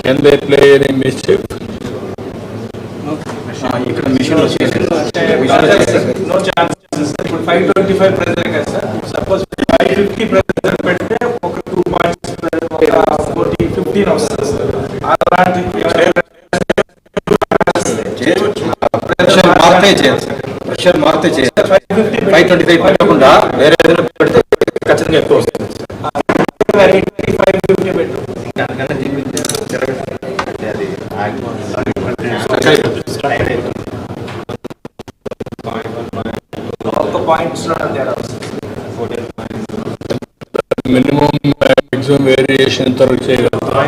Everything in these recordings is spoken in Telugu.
Can they play any mischief? ఇక్కడ మిషన్ వచ్చేసి నో ఛాన్సెస్. ఇప్పుడు 525 ప్రెజర్ కదా సార్. సపోజ్ 550 ప్రెజర్ పెడితే ఒక 2 పాయింట్స్ ఒక 40-15 వస్తుంది సార్. అలాంటి ప్రెషర్ మారితే చేయాలి. 525 పెట్టకుండా వేరే ఏదైనా పెడితే ఖచ్చితంగా ఎక్కువ వస్తుంది. 550 పెట్టు. ఒక పాయింట్స్ తేడా వస్తుంది. మినిమం మ్యాక్సిమం వేరియేషన్ ఎంతవరకు చేయగలుగుతారు?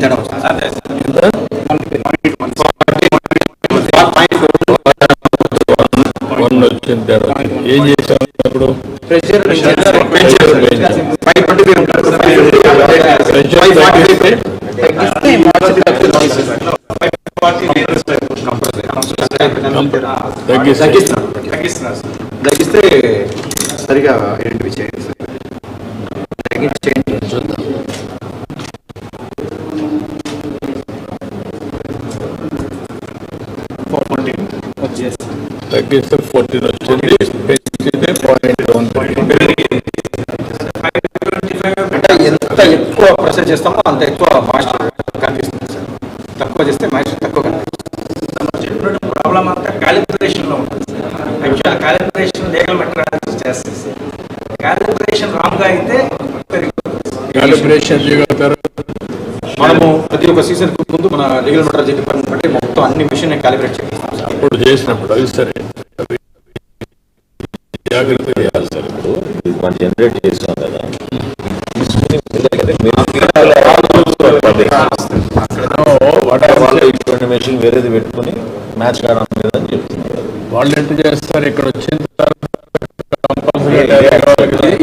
తేడా వస్తుంది. వచ్చిన తేడా ఏం చేశారు అప్పుడు? ప్రెషర్ తగ్గిస్తే సరిగా ఐడెంటిఫై చేయండి. తగ్గించేయండి చూద్దాం. తగ్గిస్తే 14 వచ్చింది, పెంచితే 0.1 ఎంత ఎక్కువ ప్రెషర్ చేస్తామో అంత ఎక్కువ మాయిశ్చర్ కనిపిస్తుంది సార్. తక్కువ చేస్తే మాయిశ్చర్ తక్కువ కనిపిస్తుంది. ప్రాబ్లం అంతా క్యాలిబ్రేషన్లో ఉంటుంది sir. Actual calibration legal methodology చేస్తుంది సార్. క్యాలిబ్రేషన్ రాంగ్గా అయితే క్యాలిబ్రేషన్ చేయగలుగుతారు. మనము ప్రతి ఒక్క సీజన్ ముందు మన లీగల్ మెథడాలజీ డిపార్ట్మెంట్ బట్టి మొత్తం అన్ని మిషన్ క్యాలిబ్రేట్ చేస్తాం సార్. అప్పుడు చేసినప్పుడు అవి సరే జాగ్రత్తగా చేయాలి సార్. ఇప్పుడు ఇది మనం జనరేట్ చేస్తాం కదా, వాళ్ళు ఇటువంటి మెషిన్ వేరేది పెట్టుకుని మ్యాచ్ కావడం లేదని చెప్తున్నారు. వాళ్ళు ఎంత చేస్తారు? ఇక్కడ వచ్చిన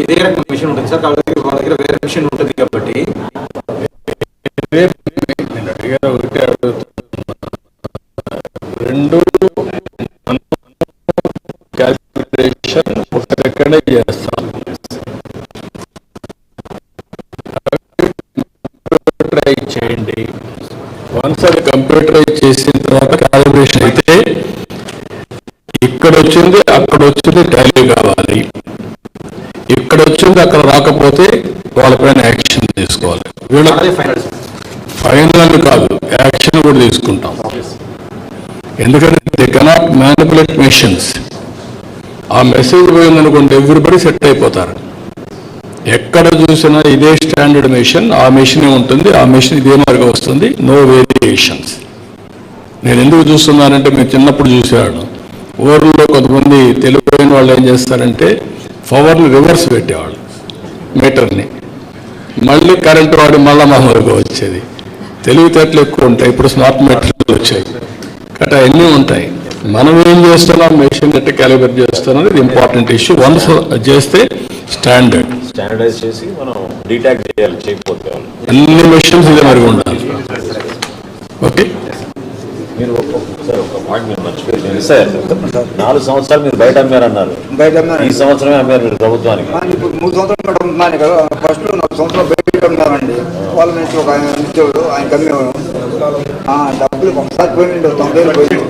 ఇదే రకం మిషన్ ఉంటుంది సార్. కాబట్టి వాళ్ళ దగ్గర వేరే మిషన్ ఉంటుంది కాబట్టి రెండు క్యాలిక్యులేషన్ ఒక సెకండే చేస్తాం. కంప్యూటరైజ్ చేయండి. వన్స్ అది కంప్యూటరైజ్ చేసిన తర్వాత క్యాలిబ్రేషన్ అయితే ఇక్కడ వచ్చింది అక్కడ వచ్చింది టాలీ కావాలి. ఇక్కడ వచ్చింది అక్కడ రాకపోతే వాళ్ళపైన యాక్షన్ తీసుకోవాలి. వీళ్ళ ఫైనల్ కాదు, యాక్షన్ కూడా తీసుకుంటాం. ఎందుకంటే దే కెనాట్ మ్యానిపులేట్ మెషిన్స్. ఆ మెసేజ్ పోయిందనుకోండి ఎవ్రీబడి సెట్ అయిపోతారు. ఎక్కడ చూసినా ఇదే స్టాండర్డ్ మెషిన్, ఆ మెషినే ఉంటుంది, ఆ మెషిన్ ఇదే మార్గం వస్తుంది, నో వేరియేషన్స్. నేను ఎందుకు చూస్తున్నానంటే మీరు చిన్నప్పుడు చూసేవాడు. ఊర్లో కొంతమంది తెలివైన వాళ్ళు ఏం చేస్తారంటే పవర్ని రివర్స్ పెట్టేవాళ్ళు, మీటర్ని. మళ్ళీ కరెంటు వాడి మళ్ళీ మామూలుగా వచ్చేది. తెలివితేటలు ఎక్కువ ఉంటాయి. ఇప్పుడు స్మార్ట్ మీటర్లు వచ్చాయి కాబట్టి అవన్నీ ఉంటాయి. మనం ఏం చేస్తున్నాం, మెషిన్ ఎట్లా క్యాలిబ్రేట్ చేస్తున్నాం, ఇది ఇంపార్టెంట్ ఇష్యూ. వన్స్ చేస్తే స్టాండర్డైజ్ చేసి మనం డీటాక్ చేయాలి. చేయకపోతే అన్ని మెషిన్స్ ఇదే మరి ఉండాలి. ఓకే, మీరు సార్ ఒక పాయింట్ మీరు మర్చిపోయింది సార్. 4 సంవత్సరాలు మీరు బయట అమ్మారన్నారు. ఈ సంవత్సరమే అమ్మారు మీరు ప్రభుత్వానికి. ఇప్పుడు 3 సంవత్సరాలు ఉన్నాను కదా. ఫస్ట్ 4 సంవత్సరాలు బయట అమ్మామండి. వాళ్ళ నుంచి ఒక ఆయన ఇచ్చేవాడు, ఆయన కమ్మేవాడు. డబ్బులు ఒకసారి పోయింది, 90,000 పోయింది.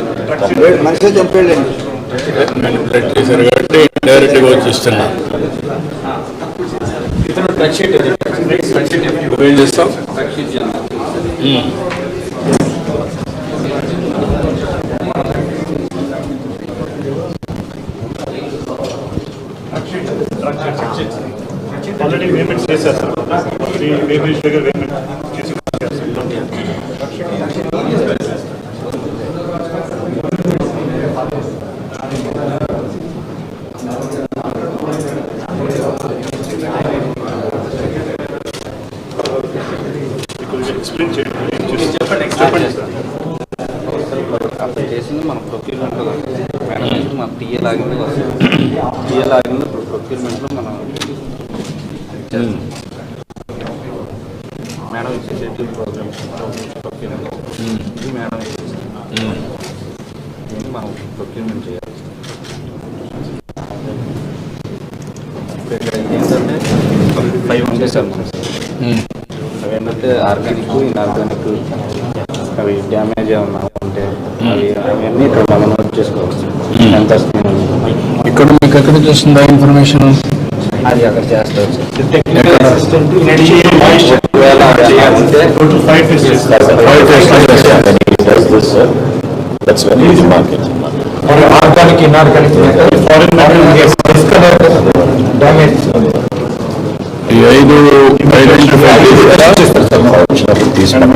మనిషి చంపేళ్ళండి. చేశారు కాబట్టి డైరెక్ట్గా వచ్చేస్తున్నా. ఏం చేస్తాం? ఆల్రెడీ పేమెంట్స్ చేశారు సార్. పేమెంట్ దగ్గర పేమెంట్ చేసి ఎక్స్ప్లెయిన్ చేయండి. చెప్పండి సార్. అప్పుడు చేసింది మన ప్రొక్యూర్మెంట్లో మేడం మన టీఏ లాగిన్ వస్తుంది. టీఏ లాగిన్ ఇప్పుడు ప్రొక్యూర్మెంట్లో మనం మేడం ఇచ్చే షెడ్యూల్ ప్రోగ్రామ్స్ ప్రొక్యూర్మెంట్ ఇది మేడం ఇది మనం ప్రొక్యూర్మెంట్ చేయాలి. ఇప్పుడు ఇక్కడ ఏంటంటే 5 ఉంటాయి సార్ మనకి. అవి ఏంటంటే ఆర్గానిక్, ఇన్ఆర్గానిక్, అవి డ్యామేజ్ ఏమన్నా ఉంటే అవన్నీ ఇక్కడ మనం నోట్ చేసుకోవచ్చు. ఎంత వస్తుంది ఇక్కడ మీకు ఎక్కడ చూస్తుందా ఇన్ఫర్మేషన్? అది అక్కడ చేస్తారు సార్. టెక్నికల్ అసిస్టెంట్ ఒకవేళ అది చేయాలంటే Total 5 pieces. That's when you market. Organic inorganic Foreign material damage ఈ 5 ఐడెంటిఫై తీసుకున్నాం